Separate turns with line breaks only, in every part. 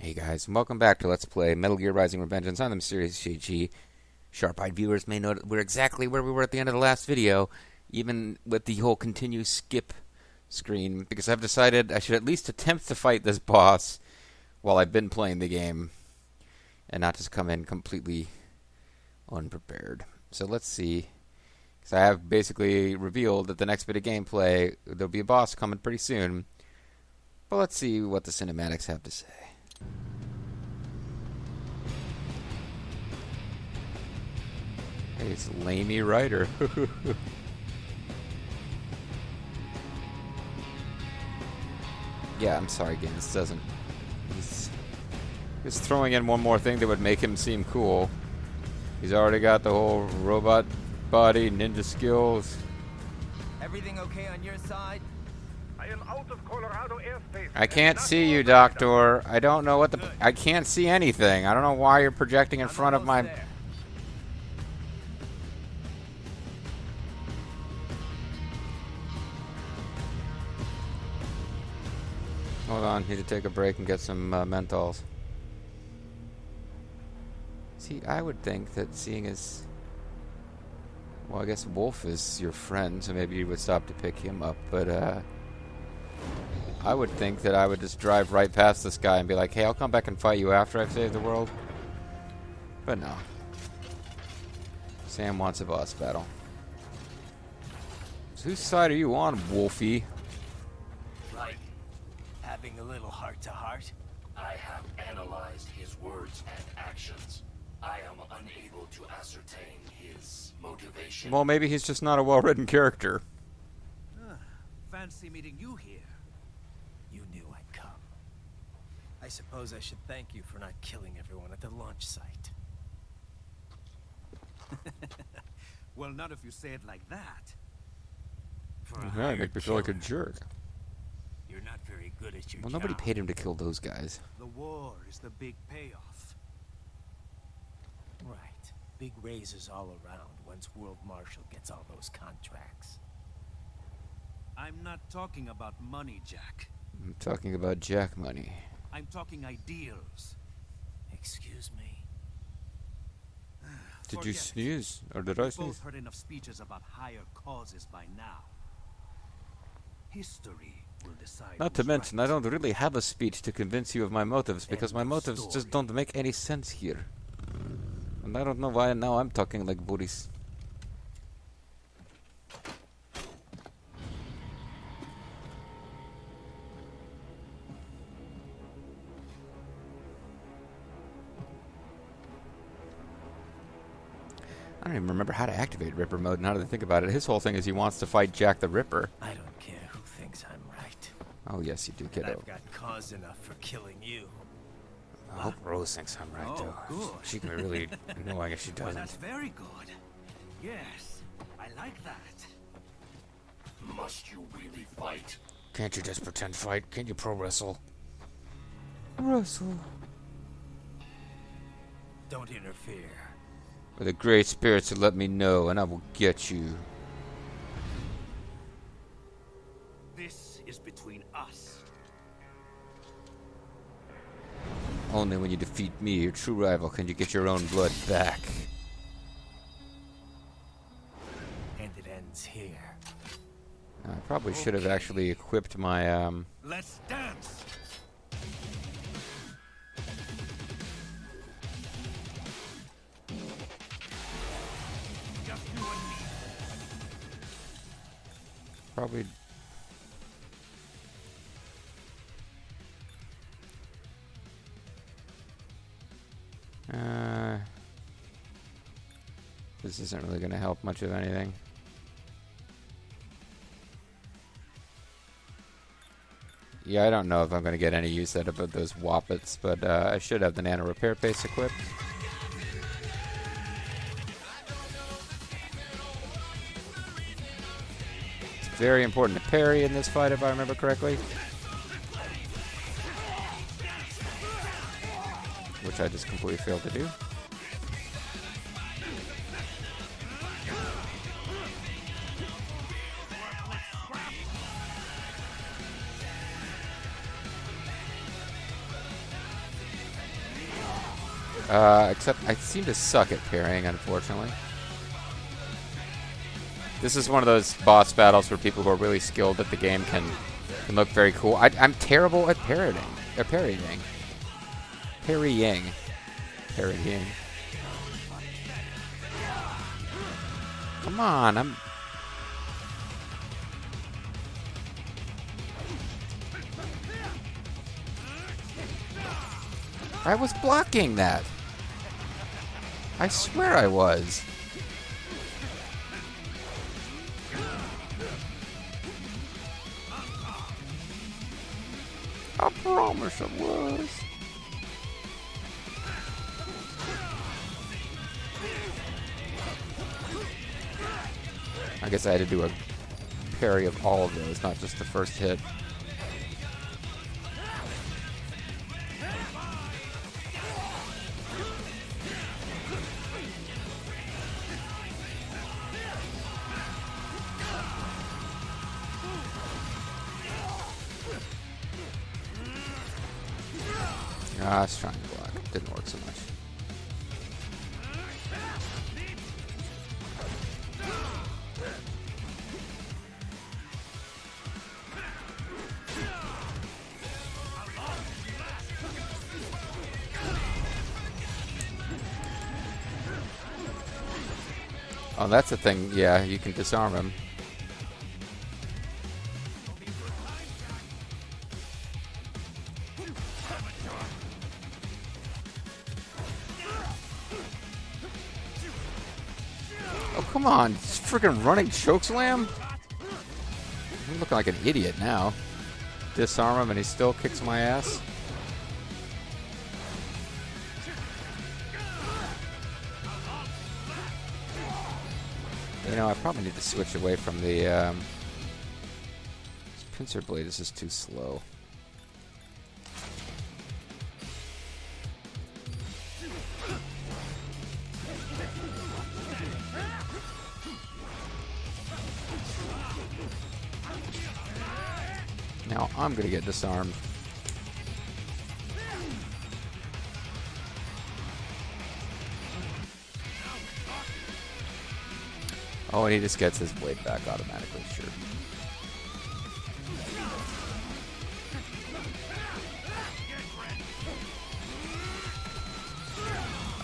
Hey guys, and welcome back to Let's Play Metal Gear Rising: Revengeance on the Mysterious GG. Sharp-eyed viewers may know that we're exactly where we were at the end of the last video, even with the whole continue skip screen, because I've decided I should at least attempt to fight this boss while I've been playing the game, and not just come in completely unprepared. So let's see, because I have basically revealed that the next bit of gameplay, there'll be a boss coming pretty soon, but let's see what the cinematics have to say. Hey, it's Lamey Ryder. Yeah, I'm sorry again, this doesn't... He's throwing in one more thing that would make him seem cool. He's already got the whole robot body, ninja skills.
Everything okay on your side?
I am out of Colorado airspace.
I can't see you, Doctor. I don't know what the... I can't see anything. I don't know why you're projecting in front of my...
There.
Hold on, need to take a break and get some menthols. See, I would think that seeing as... Well, I guess Wolf is your friend, so maybe you would stop to pick him up, but I would think that I would just drive right past this guy and be like, hey, I'll come back and fight you after I've saved the world. But no. Sam wants a boss battle. So whose side are you on, Wolfie?
Right. Having a little heart-to-heart?
I have analyzed his words and actions. I am unable to ascertain his motivation.
Well, maybe he's just not a well-written character.
Fancy meeting you here.
You knew I'd come. I suppose I should thank you for not killing everyone at the launch site.
Well, not if you say it like that. For a
Yeah,
hired
make me feel like a
killer,
jerk.
You're not very good at your
Well,
job.
nobody paid him to kill those guys.
The war is the big payoff.
Right. Big raises all around once World Marshal gets all those contracts.
I'm not talking about money, Jack.
I'm talking about Jack money.
I'm talking ideals.
Excuse me.
Did you
Forget it.
sneeze? Or did I
We've
sneeze?
both heard enough speeches about higher causes by now. History will decide.
Not to
who's
mention,
right.
I don't really have a speech to convince you of my motives, because
End
my
of
motives
story.
just don't make any sense here. And I don't know why now I'm talking like Boris. I don't even remember how to activate Ripper mode now that I think about it. His whole thing is he wants to fight Jack the Ripper.
I don't care who thinks I'm right.
Oh, yes, you do,
And
kiddo.
I've got cause enough for killing you.
I hope Rose thinks I'm right,
Oh,
though.
good.
She can be really annoying if she
Well,
doesn't.
that's very good. Yes, I like that.
Must you really fight?
Can't you just pretend fight? Can't you pro wrestle? Wrestle.
Don't interfere.
Or the great spirits will let me know, and I will get you.
This is between us.
Only when you defeat me, your true rival, can you get your own blood back.
And it ends here.
I probably should have actually equipped my,
Let's dance. Just you and me.
probably... This isn't really going to help much of anything. Yeah, I don't know if I'm going to get any use out of those Woppets, but I should have the Nano Repair Paste equipped. It's very important to parry in this fight, if I remember correctly. Which I just completely failed to do. Except I seem to suck at parrying, unfortunately. This is one of those boss battles where people who are really skilled at the game can look very cool. I'm terrible at parrying. Parrying. Come on, I was blocking that. I swear I was. I promise I was. I guess I had to do a parry of all of those, not just the first hit. I was trying to block. Didn't work so much. Oh, that's the thing. Yeah, you can disarm him. Oh, come on. Freaking running chokeslam? I'm looking like an idiot now. Disarm him and he still kicks my ass. You know, I probably need to switch away from the pincer blade. This is too slow. Now I'm gonna get disarmed. Oh, and he just gets his blade back automatically, sure.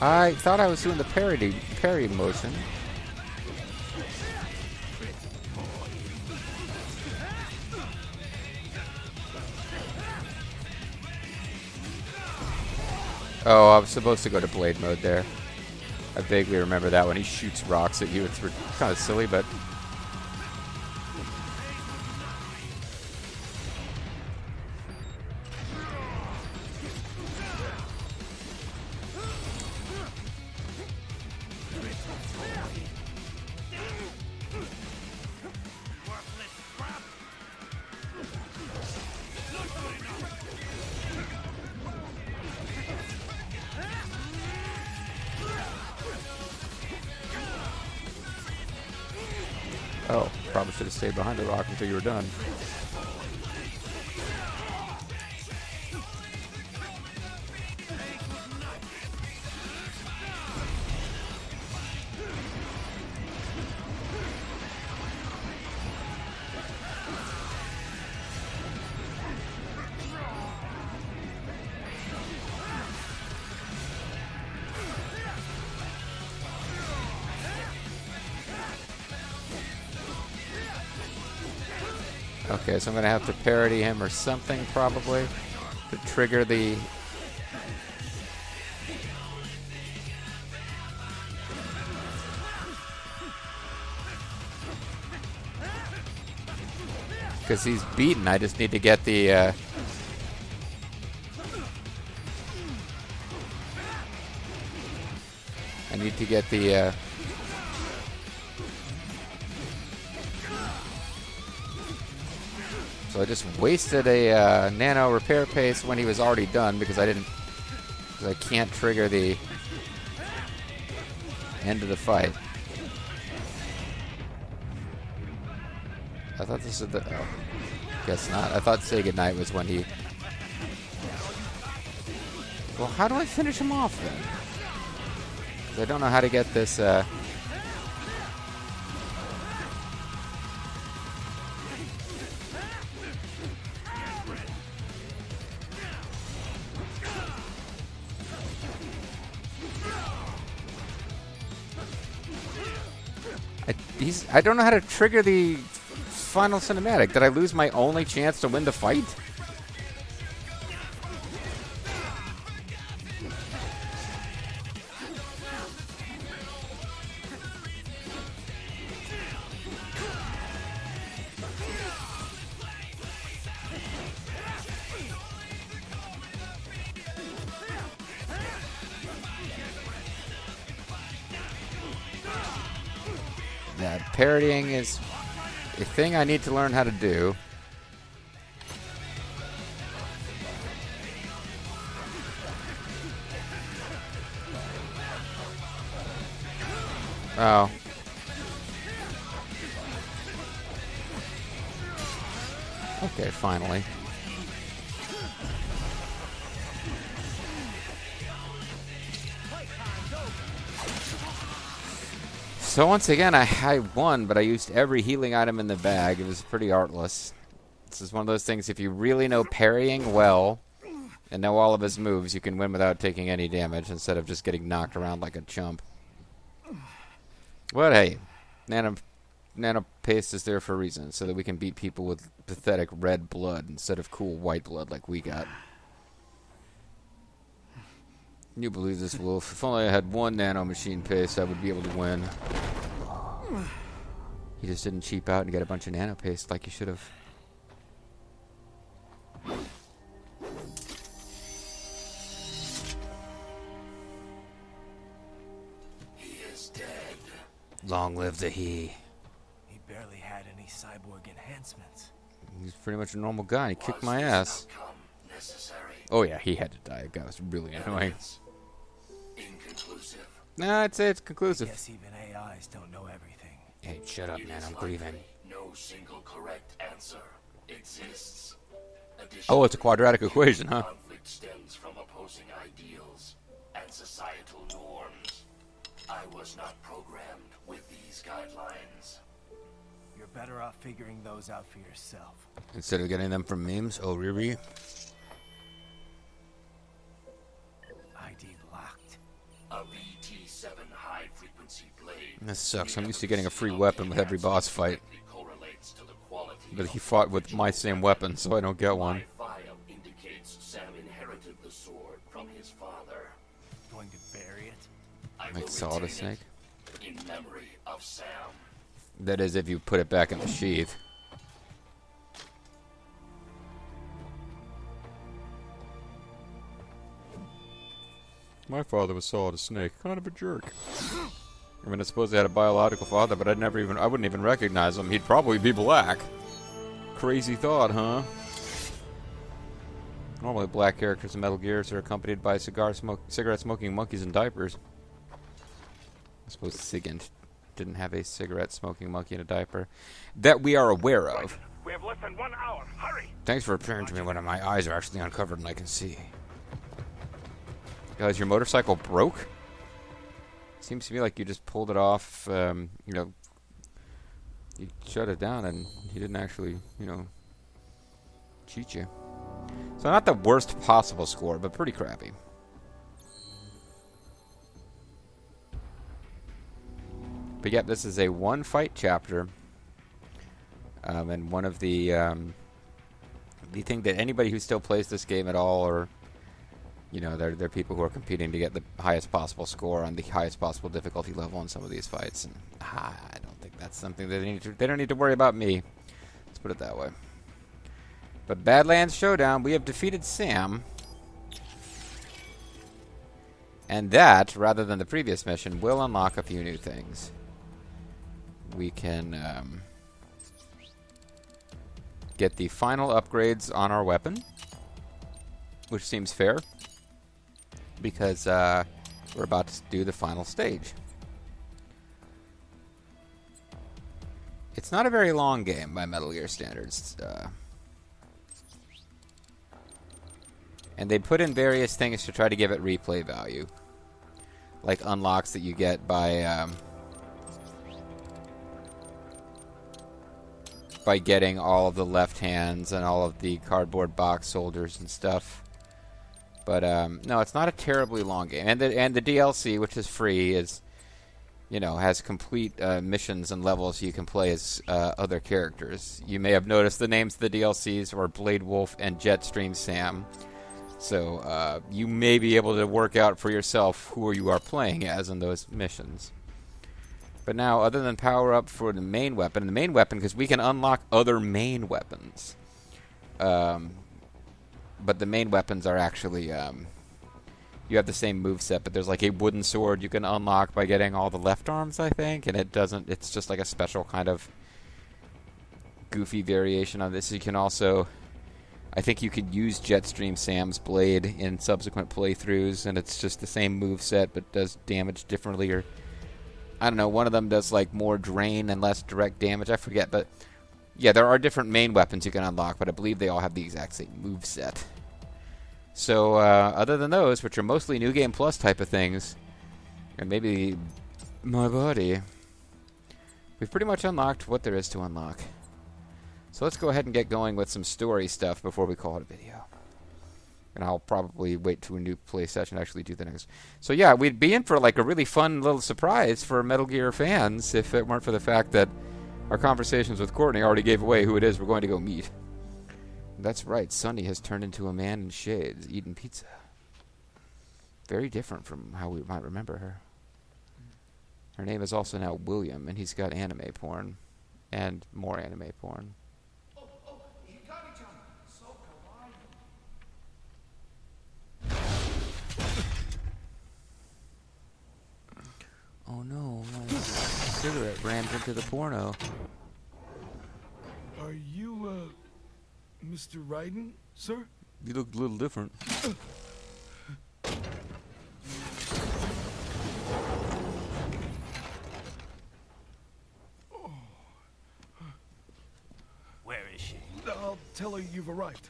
I thought I was doing the parry motion. Oh, I was supposed to go to blade mode there. I vaguely remember that when he shoots rocks at you. It's kind of silly, but... Oh, probably should have stayed behind the rock until you were done. Okay, so I'm going to have to parry him or something, probably, to trigger the... Because he's beaten, I just need to get the... I need to get the... So I just wasted a nano repair paste when he was already done because I can't trigger the end of the fight. I thought this was the... Oh, guess not. I thought say goodnight was when he... Well, how do I finish him off then? I don't know how to get this. I don't know how to trigger the final cinematic. Did I lose my only chance to win the fight? Yeah, parodying is a thing I need to learn how to do. Oh. Okay, finally. So once again, I won, but I used every healing item in the bag. It was pretty artless. This is one of those things, if you really know parrying well and know all of his moves, you can win without taking any damage instead of just getting knocked around like a chump. But hey, nano paste is there for a reason, so that we can beat people with pathetic red blood instead of cool white blood like we got. Can you believe this, Wolf? If only I had one nano machine paste, I would be able to win. He just didn't cheap out and get a bunch of nano paste like he should have.
He is dead.
Long live the he.
He barely had any cyborg enhancements.
He's pretty much a normal guy. He kicked my ass.
Necessary?
Oh yeah, he had to die. That guy was really annoying.
Inconclusive.
Nah, I'd say it's
I
conclusive.
guess even AIs don't know everything.
Hey, shut up, man. I'm grieving.
No single correct answer exists.
Oh, it's a quadratic equation, huh?
Conflict stems from opposing ideals and societal norms. I was not programmed with these guidelines.
You're better off figuring those out for yourself.
Instead of getting them from memes. Oh, Riri.
ID locked.
A BT7 high-frequency blade.
This sucks. I'm used to getting a free weapon with every boss fight. But he fought with my same weapon, so I don't get one.
My file indicates Sam inherited the sword from his father.
Going to bury it?
I
Like
will
Solid
retain
Snake?
it in memory of Sam.
That is, if you put it back in the sheath. My father was Solid Snake. Kind of a jerk. I mean, I suppose they had a biological father, but I wouldn't even recognize him. He'd probably be black. Crazy thought, huh? Normally black characters in Metal Gears are accompanied by cigarette-smoking monkeys in diapers. I suppose Sigint didn't have a cigarette-smoking monkey in a diaper. That we are aware of.
We have less than 1 hour. Hurry!
Thanks for appearing to me when my eyes are actually uncovered and I can see. Guys, your motorcycle broke? Seems to me like you just pulled it off, you know, you shut it down and he didn't actually, you know, cheat you. So not the worst possible score, but pretty crappy. But yep, this is a one-fight chapter. And one of the thing that anybody who still plays this game at all, or you know, they're people who are competing to get the highest possible score on the highest possible difficulty level in some of these fights, and I don't think that's something that they don't need to worry about me. Let's put it that way. But Badlands Showdown, we have defeated Sam, and that, rather than the previous mission, will unlock a few new things. We can get the final upgrades on our weapon, which seems fair, because we're about to do the final stage. It's not a very long game by Metal Gear standards. And they put in various things to try to give it replay value. like unlocks that you get by getting all of the left hands and all of the cardboard box soldiers and stuff. But no, it's not a terribly long game, and the DLC, which is free, is has complete missions and levels you can play as other characters. You may have noticed the names of the DLCs are Blade Wolf and Jetstream Sam. So you may be able to work out for yourself who you are playing as in those missions. But now, other than power up for the main weapon, because we can unlock other main weapons. But the main weapons are actually, you have the same moveset, but there's like a wooden sword you can unlock by getting all the left arms, I think, and it's just like a special kind of goofy variation on this. You can also, I think you could use Jetstream Sam's blade in subsequent playthroughs, and it's just the same moveset, but does damage differently, or I don't know, one of them does like more drain and less direct damage, I forget, but yeah, there are different main weapons you can unlock, but I believe they all have the exact same moveset. So, other than those, which are mostly New Game Plus type of things, and maybe my body, we've pretty much unlocked what there is to unlock. So let's go ahead and get going with some story stuff before we call it a video. And I'll probably wait to a new play session to actually do the next. So yeah, we'd be in for like a really fun little surprise for Metal Gear fans if it weren't for the fact that our conversations with Courtney already gave away who it is we're going to go meet. That's right, Sunny has turned into a man in shades, eating pizza. Very different from how we might remember her. Her name is also now William, and he's got anime porn. And more anime porn. Oh no, my cigarette rammed into the porno.
Are you, Mr. Raiden, sir?
You look a little different.
Where is she?
I'll tell her you've arrived.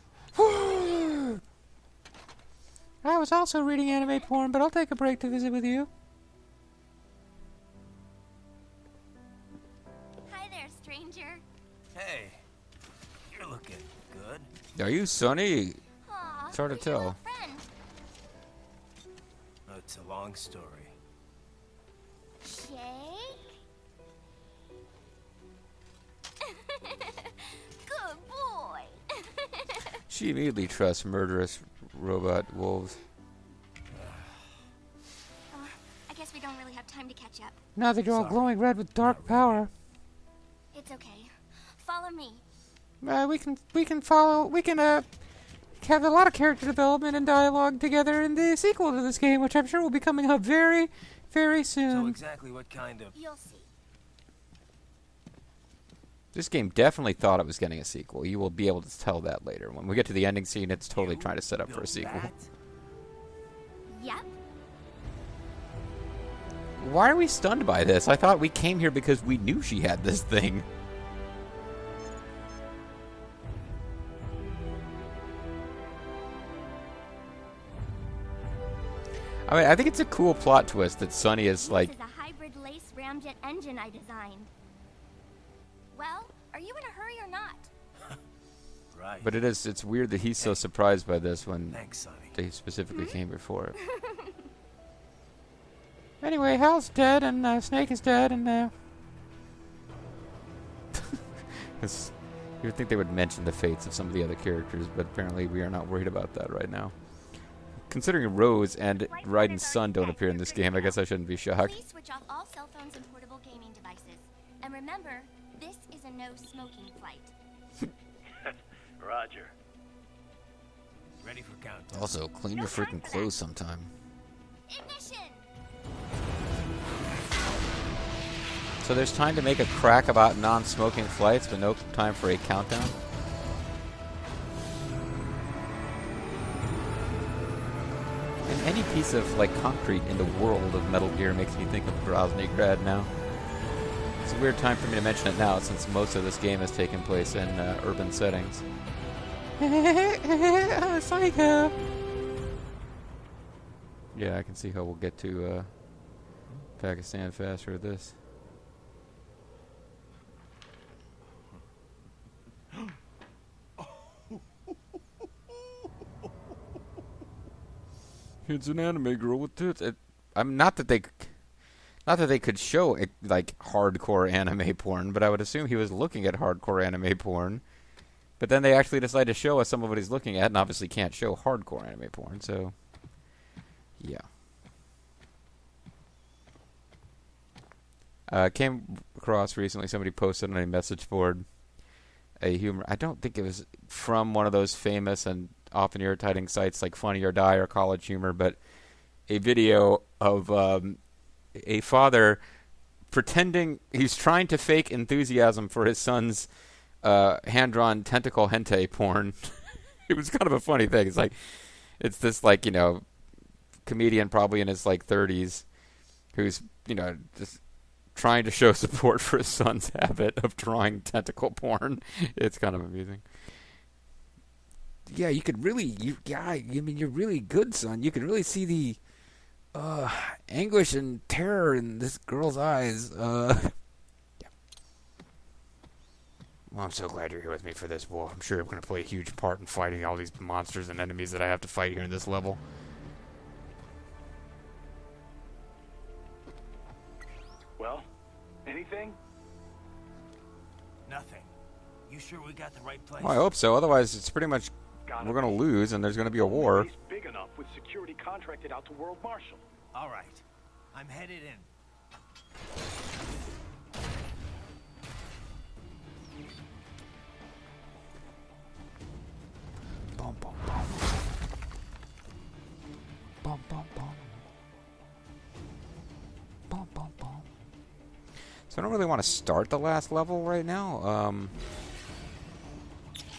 I was also reading anime porn, but I'll take a break to visit with you.
Hi there, stranger.
Hey, you're looking good.
Are you Sunny?
Aw,
It's hard to
who's your
tell.
little friend?
Oh, it's a long story.
Shake? Good boy.
She immediately trusts murderous robot wolves.
I guess we don't really have time to catch up.
Now that you're all
Sorry.
glowing red with dark power,
It's okay. Follow me.
we can have a lot of character development and dialogue together in the sequel to this game, which I'm sure will be coming up very, very
So
soon.
exactly what kind of...
You'll see.
This game definitely thought it was getting a sequel. You will be able to tell that later. When we get to the ending scene, it's totally
You
trying to set up for a
built
sequel.
that?
Yep.
Why are we stunned by this? I thought we came here because we knew she had this thing. I mean, I think it's a cool plot twist that Sunny is like...
This is a hybrid lace ramjet engine I designed. Well, are you in a hurry or not?
Right.
But it's weird that he's so surprised by this when
Thanks, Sonny.
they specifically came before it. Anyway, Hal's dead and Snake is dead and you would think they would mention the fates of some of the other characters, but apparently we are not worried about that right now. Considering Rose and Raiden's son don't appear in this game, I guess I shouldn't be shocked.
Please switch off all cell phones and portable gaming devices. And remember, this is a no smoking flight.
Roger.
Ready for countdown.
Also, clean your freaking clothes sometime.
Ignition!
So there's time to make a crack about non-smoking flights, but no time for a countdown? And any piece of, like, concrete in the world of Metal Gear makes me think of Grozny Grad now. It's a weird time for me to mention it now, since most of this game has taken place in urban settings. Psycho! Yeah, I can see how we'll get to Pakistan faster with this. It's an anime girl with tits. I'm not that they could show it, like hardcore anime porn, but I would assume he was looking at hardcore anime porn. But then they actually decide to show us some of what he's looking at, and obviously can't show hardcore anime porn. So, yeah. Came across recently. Somebody posted on a message board a humor. I don't think it was from one of those famous and often irritating sites like Funny or Die or College Humor, but a video of a father pretending he's trying to fake enthusiasm for his son's hand-drawn tentacle hentai porn. It was kind of a funny thing. It's this like, you know, comedian probably in his like 30s who's, you know, just trying to show support for his son's habit of drawing tentacle porn. It's kind of amusing. Yeah, you could really, I mean, you're really good, son. You could really see the anguish and terror in this girl's eyes. Yeah. Well, I'm so glad you're here with me for this, Wolf. I'm sure I'm going to play a huge part in fighting all these monsters and enemies that I have to fight here in this level.
Well, anything?
Nothing. You sure we got the right place?
Well, I hope so. Otherwise, it's pretty much
Gotta
we're going
be.
to lose, and there's going to be a war.
Base big enough with security contracted out to World Marshal.
All right. I'm headed in.
Bum, bum, bum. Bum, bum, bum. Bum, bum, bum. So I don't really want to start the last level right now.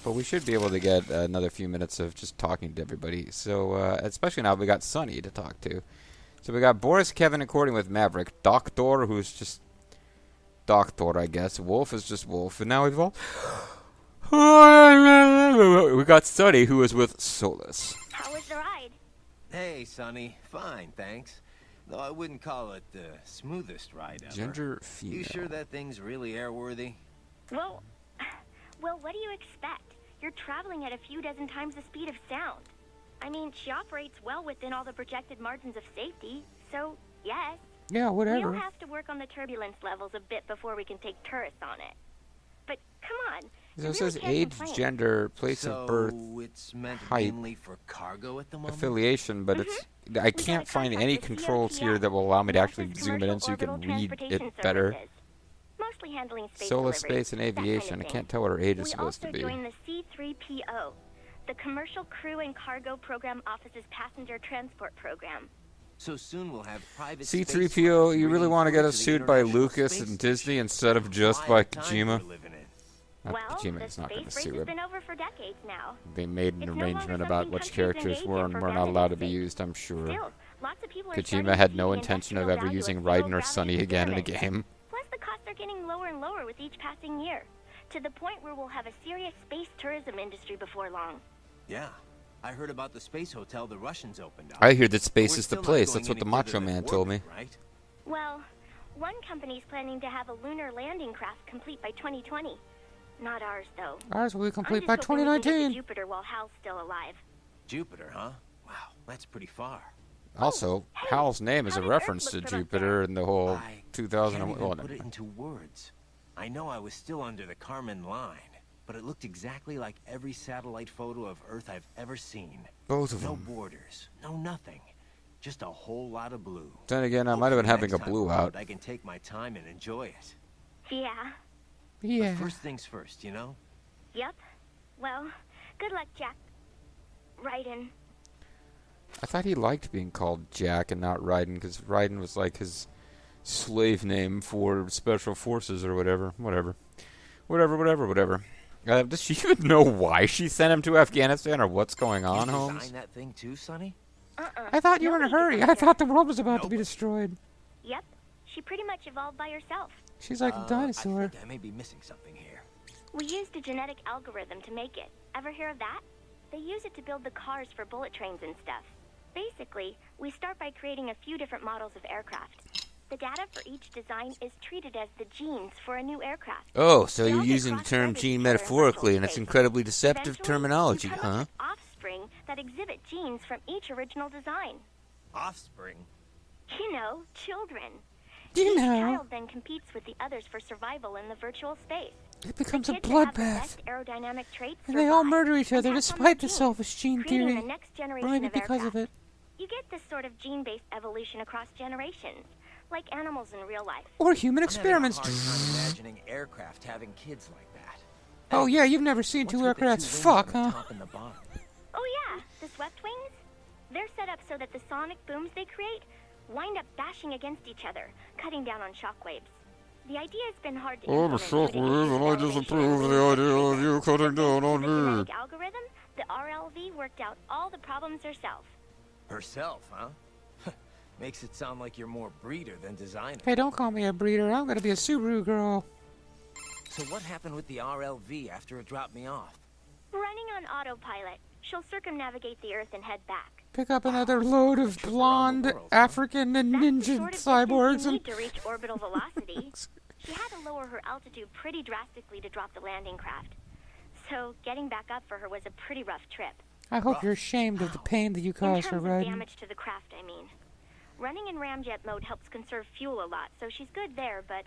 But we should be able to get another few minutes of just talking to everybody. So, especially now we got Sonny to talk to. So we got Boris, Kevin, according with Maverick. Doctor, who's just Doctor, I guess. Wolf is just Wolf. And now we've all... we got Sonny, who is with Solus.
How was the ride?
Hey, Sonny. Fine, thanks. Though I wouldn't call it the smoothest ride ever.
Gender female.
You sure that thing's really airworthy?
Well, what do you expect? You're traveling at a few dozen times the speed of sound. I mean, she operates well within all the projected margins of safety, so yes.
Yeah, whatever.
We'll have to work on the turbulence levels a bit before we can take tourists on it. But come on.
So
you
it says
really can't
age,
complain.
gender, place of birth,
it's meant
height,
mainly for cargo at the moment?
affiliation, but it's I can't find any controls here that will allow me to actually zoom it in so you can read it better.
Mostly handling space
Solar,
deliveries,
space, and
that kind of
aviation. I
thing.
can't tell what her age is
We
supposed to
also
be.
joined the C3PO, the Commercial Crew and Cargo Program Office's Passenger Transport Program.
So soon we'll have private
C3PO, you really want to get us
us
sued by Lucas and Disney instead of just by Kojima? Not
Well,
Kojima
the
is not going to
space race
sue
has
him.
been over for decades now.
They made an
It's no longer
arrangement about
something
which
countries
characters
engage
were
in
and
for
were not
revenue
allowed to be
sake.
used, I'm sure.
Still, lots of people are
Kojima
starting to
had
see
no
the
intention of
industrial
ever
value
using
of
Raiden or
zero-gravity
Sonny again in a
experiments.
game.
Plus, the costs are getting lower and lower with each passing year, to the point where we'll have a serious space tourism industry before long.
Yeah. I heard about the space hotel the Russians opened up.
I hear that
But
space
we're
is the
still not
place.
going
That's what
any
the
further
Macho
than
Man told me.
orbit, right?
Well, one company's planning to have a lunar landing craft complete by 2020. Not ours, though.
Ours will be
I'm
complete
just
by
hoping we can get to
2019.
Jupiter while Hal's still alive.
Jupiter, huh? Wow, that's pretty far.
Also,
hey,
Hal's name is
how
a
does
reference
Earth
to
look from up
Jupiter and the whole
I
2000.
can't even
Well,
put
never
it
mind.
into words. I know I was still under the Kármán line, but it looked exactly like every satellite photo of Earth I've ever seen.
Both of
No
them.
borders, no nothing. Just a whole lot of blue.
Then again, I might have been
Hopefully
having a
next time
blue
around
out.
I can take my time and enjoy it.
Yeah.
Yeah.
But first things first, you know?
Yep. Well, good luck, Jack. Raiden.
I thought he liked being called Jack and not Raiden, because Raiden was like his slave name for special forces or whatever. Whatever. Does she even know why she sent him to Afghanistan or what's going on,
you
Holmes?
designed that thing too, Sonny?
I thought you were in a
Nobody
hurry.
designed
I
her.
thought the world was about to be
Nobody.
destroyed.
Yep. She pretty much evolved by herself.
She's like a dinosaur.
I think I may be missing something here.
We used a genetic algorithm to make it. Ever hear of that? They use it to build the cars for bullet trains and stuff. Basically, we start by creating a few different models of aircraft. The data for each design is treated as the genes for a new aircraft.
Oh, so
They
you're
all get
using the term
cross-referenced
gene
together in
metaphorically, and
virtual
it's
space.
incredibly deceptive
Eventually,
terminology,
you come up
huh?
with offspring that exhibit genes from each original design.
Offspring?
You know, children.
You
Each
know.
child then competes with the others for survival in the virtual space.
It becomes a
The kids that have the
bloodbath.
best aerodynamic traits
And they all
survive
murder each
and
other
pass on
despite
their
the
genes,
selfish gene
creating
theory.
the next
Or
generation
maybe
of
because of
aircraft.
it.
You get this sort of gene-based evolution across generations, like animals in real life.
Or human
I'm having a
experiments.
hard time imagining aircraft having kids like that.
Oh yeah, you've never seen
What's
two
with the
aircrafts
two wings
fuck,
on the
huh?
top and the bottom?
Oh yeah, the swept wings? They're set up so that the sonic booms they create wind up bashing against each other, cutting down on shockwaves. The idea has been hard to implement due to issues of elevation and wing treatment.
cutting down
Thanks to the genetic algorithm, the RLV worked out all the problems herself.
Herself, huh? Makes it sound like you're more breeder than designer.
Hey, don't call me a breeder. I'm gonna be a Subaru girl.
So what happened with the RLV after it dropped me off?
Running on autopilot, she'll circumnavigate the Earth and head back.
Pick up another load of blonde
world, huh?
African and
That's the
ninja
sort of
cyborgs
distance you
and
need to reach orbital velocity. She had to lower her altitude pretty drastically to drop the landing craft. So getting back up for her was a pretty rough trip.
I hope you're ashamed of the pain that you
In
caused her,
terms of
Red.
damage to the craft, I mean. Running in ramjet mode helps conserve fuel a lot, so she's good there, but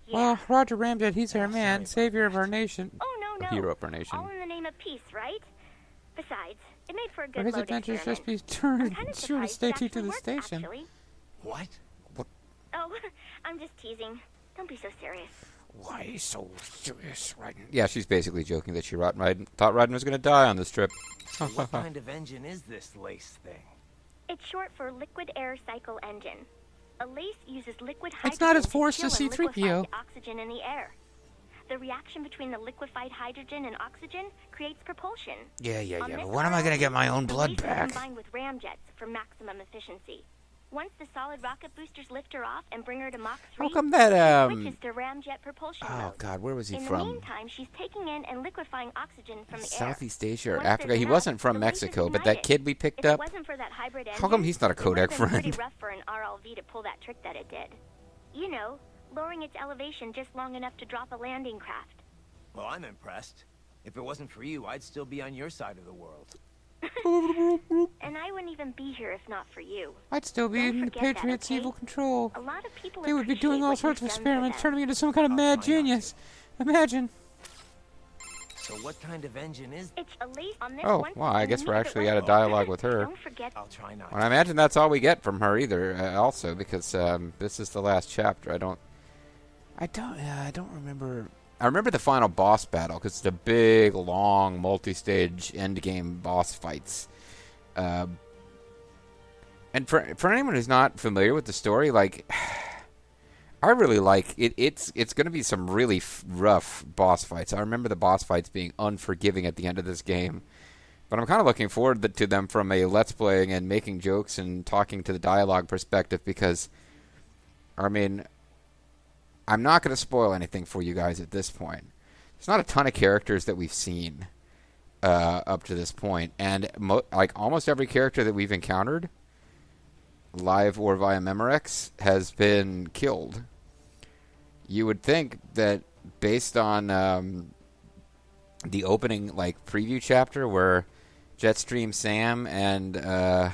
yeah.
Well, Roger Ramjet, he's our man,
sorry
savior of
about
our nation.
Oh, no, no.
Hero of our nation.
All in the name of peace, right? Besides, it made for a
Or
good
his
load
adventures
experiment.
just be
I'm
turned
kind of
sure to
surprised
stay
it
true to
actually
the
worked,
station.
actually.
What?
Oh, I'm just teasing. Don't be so serious.
Why so serious, Raiden? Yeah, she's basically joking that she thought Raiden was going to die on this trip.
So what kind of engine is this lace thing?
It's short for liquid air cycle engine. A lace uses liquid hydrogen
It's not as
to
forced
chill
as
and
C-3PO.
liquefy the oxygen in the air. The reaction between the liquefied hydrogen and oxygen creates propulsion.
Yeah,
On
but
this
when am I going to
RLV,
get my own
the
blood
lace is
back?
combined with ramjets for maximum efficiency. Once the solid rocket boosters lift her off and bring her to Mach 3,
How come that,
she switches to ramjet propulsion
Oh,
mode.
God, where was he
In the
from?
meantime, she's taking in and liquefying oxygen from the air.
Southeast Asia or
Once
Africa?
there's
He
enough,
wasn't from
the lace is
Mexico, but that
ignited.
kid we picked
If it
up...
wasn't for that hybrid
How come
engine,
he's not a
it would've
Kodak
been
friend?
pretty rough for an RLV to pull that trick that it did. You know, lowering its elevation just long enough to drop a landing craft.
Well, I'm impressed. If it wasn't for you, I'd still be on your side of the world.
And I wouldn't even be here if not for you.
I'd still be
Don't
in the
forget that,
Patriots'
okay?
evil control.
A lot of people
They would be doing
appreciate
all
what
sorts of
you've done for
experiments,
them.
turning me into some kind of
I'll
mad
try not to.
genius. Imagine.
So what kind of engine is...
It's a lace on this
Oh,
one,
well, I
and
guess
you
we're
need to
actually
run
out of
it.
dialogue with her.
Don't forget.
I'll try not
Well, I imagine that's all we get from her either, also, because this is the last chapter. I don't remember... I remember the final boss battle, because it's a big, long, multi-stage endgame boss fights. And for anyone who's not familiar with the story, like... I really like it. It's going to be some really rough boss fights. I remember the boss fights being unforgiving at the end of this game. But I'm kind of looking forward to them from a let's playing and making jokes and talking to the dialogue perspective because, I mean, I'm not going to spoil anything for you guys at this point. There's not a ton of characters that we've seen up to this point, and like almost every character that we've encountered, live or via Memorex, has been killed. You would think that based on the opening like preview chapter where Jetstream Sam and I'm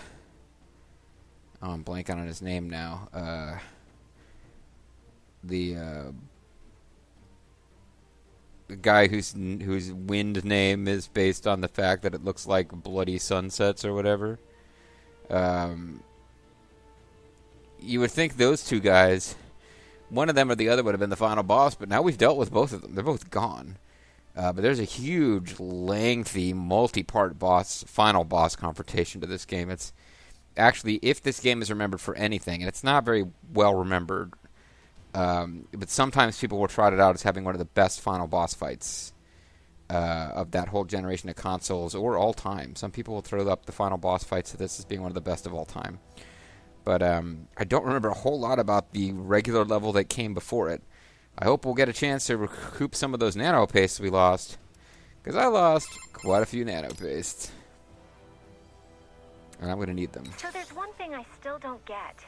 blanking on his name now. The guy whose wind name is based on the fact that it looks like bloody sunsets or whatever. You would think those two guys, one of them or the other would have been the final boss, but now we've dealt with both of them. They're both gone. But there's a huge, lengthy, multi-part final boss confrontation to this game. It's actually, if this game is remembered for anything, and it's not very well remembered, but sometimes people will trot it out as having one of the best final boss fights of that whole generation of consoles or all time. Some people will throw up the final boss fights of this as being one of the best of all time. But I don't remember a whole lot about the regular level that came before it. I hope we'll get a chance to recoup some of those nano pastes we lost. Because I lost quite a few nano pastes. And I'm going to need them.
So there's one thing I still don't get.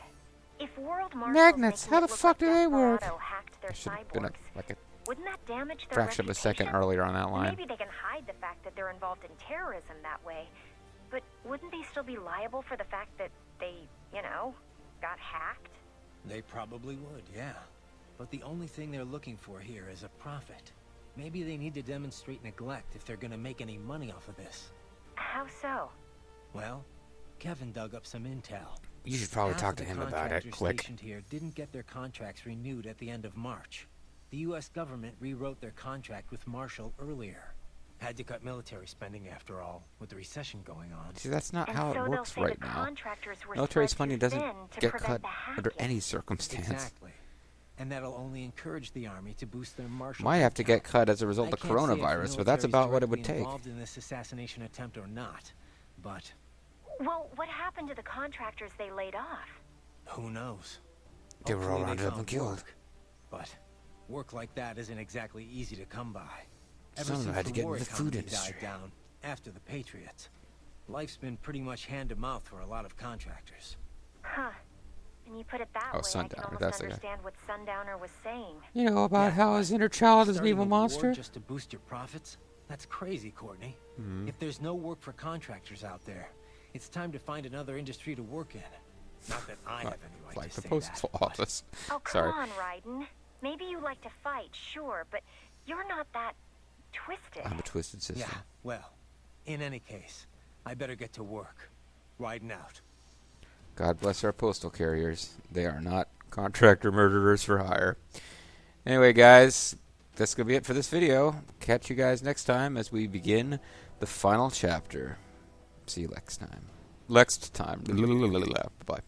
If World Marshals
Magnets,
making
how
it
the
look
fuck
like
do they work?
Desperado hacked their
I should have been
cyborgs,
a
wouldn't that damage their
fraction of a second
reputation?
earlier on that line.
Maybe they can hide the fact that they're involved in terrorism that way, but wouldn't they still be liable for the fact that they, you know, got hacked?
They probably would, yeah. But the only thing they're looking for here is a profit. Maybe they need to demonstrate neglect if they're gonna make any money off of this.
How so?
Well, Kevin dug up some intel.
You should probably
Half
talk
of
to
the
him about it.
contractors
Click.
stationed here didn't get their contracts renewed at the end of March. The U.S. government rewrote their contract with Marshall earlier. Had to cut military spending after all, with the recession going on.
See, that's not
And
how
so
it
they'll
works
say
right
the
now.
contractors were
Military
spread
spending
too
doesn't
thin to
get
prevent
cut
the
under
hacking.
any circumstance.
Exactly. And that'll only encourage the army to boost their Marshall.
Might have to get cut as a result
I
of
can't say if the
coronavirus, but that's
military's
about what it would
directly
take.
involved in this assassination attempt or not, but
Well, what happened to the contractors they laid off?
who knows?
They were all
Hopefully
rounded up
found
and killed.
work. But work like that isn't exactly easy to come by. Ever
Some of them
since
had to
the
get
war
into the food
economy
industry.
died down after the Patriots, life's been pretty much hand to mouth for a lot of contractors.
Huh. When you put it that
Oh,
way, I
Sundowner,
can almost
that's the guy.
understand what Sundowner was saying.
You know about
Yeah,
how
but
his inner child is an
Starting
evil
a war
monster?
just to boost your profits? That's crazy, Courtney.
Mm-hmm.
If there's no work for contractors out there, it's time to find another industry to work in. Not that I have any right
Like
to
the
say
postal
that, but
office.
Oh, come
Sorry.
on, Raiden. Maybe you like to fight, sure, but you're not that twisted.
I'm a twisted sister.
yeah, well, in any case, I better get to work. Riding out.
God bless our postal carriers. They are not contractor murderers for hire. Anyway, guys, that's going to be it for this video. Catch you guys next time as we begin the final chapter. See you next time. Next time. Bye-bye.